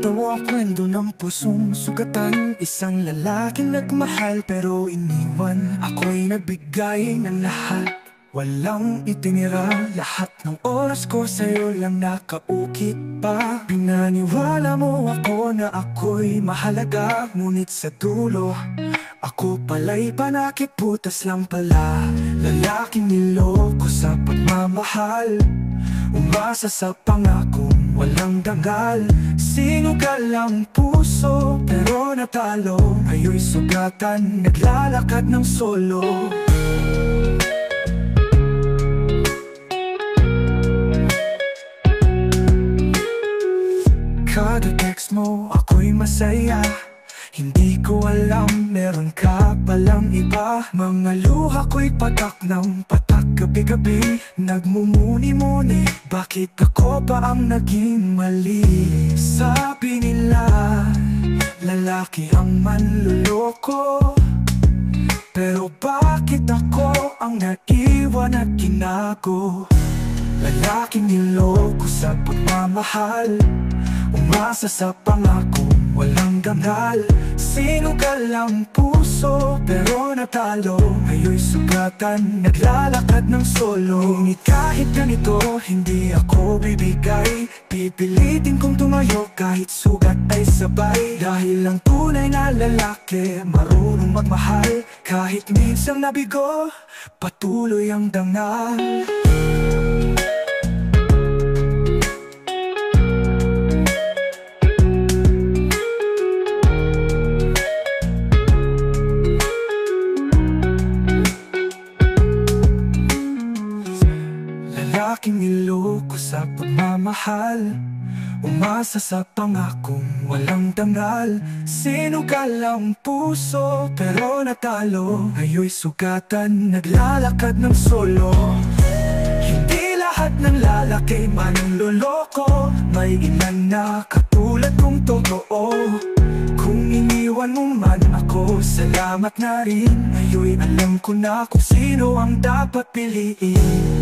Ito ang kwento ng pusong sugatan. Isang lalaking nagmahal pero iniwan. Ako'y nagbigay ng lahat, walang itinira. Lahat ng oras ko sa'yo lang nakaukit pa. Pinaniwala mo ako na ako'y mahalaga, ngunit sa dulo ako pala'y panakit, butas lang pala. Lalaking niloko sa pagmamahal, umasa sa pangakong walang dangal. Sinugal ang puso pero natalo. Ngayon'y sugatan, naglalakad ng solo. Kada text mo ako'y masaya. Hindi ko alam meron ka palang iba. Mga luha ko'y patak ng patak gabi-gabi. Nagmumuni-muni, bakit ako ba ang naging mali? Sabi nila, lalaki ang manluloko, pero bakit ako ang naiwan at ginago? Lalaking niloko sa pagmamahal, umasa sa pangako walang dangal. Sinugal ang puso pero natalo. Ngayon'y sugatan, naglalakad ng solo. Ngunit kahit ganito, hindi ako bibigay. Pipilitin kong tumayo kahit sugat ay sabay. Dahil ang tunay na lalaki marunong magmahal. Kahit minsan nabigo, patuloy ang dangal. Lalaking niloko sa pagmamahal, umasa sa pangakong walang dangal. Sinugal ang puso pero natalo. Ngayon'y sugatan, naglalakad ng solo. Hindi lahat ng lalaki manloloko. May ilan na katulad kong totoo. Kung iniwan mo man ako, salamat na rin. Ngayon'y alam ko na kung sino ang dapat piliin.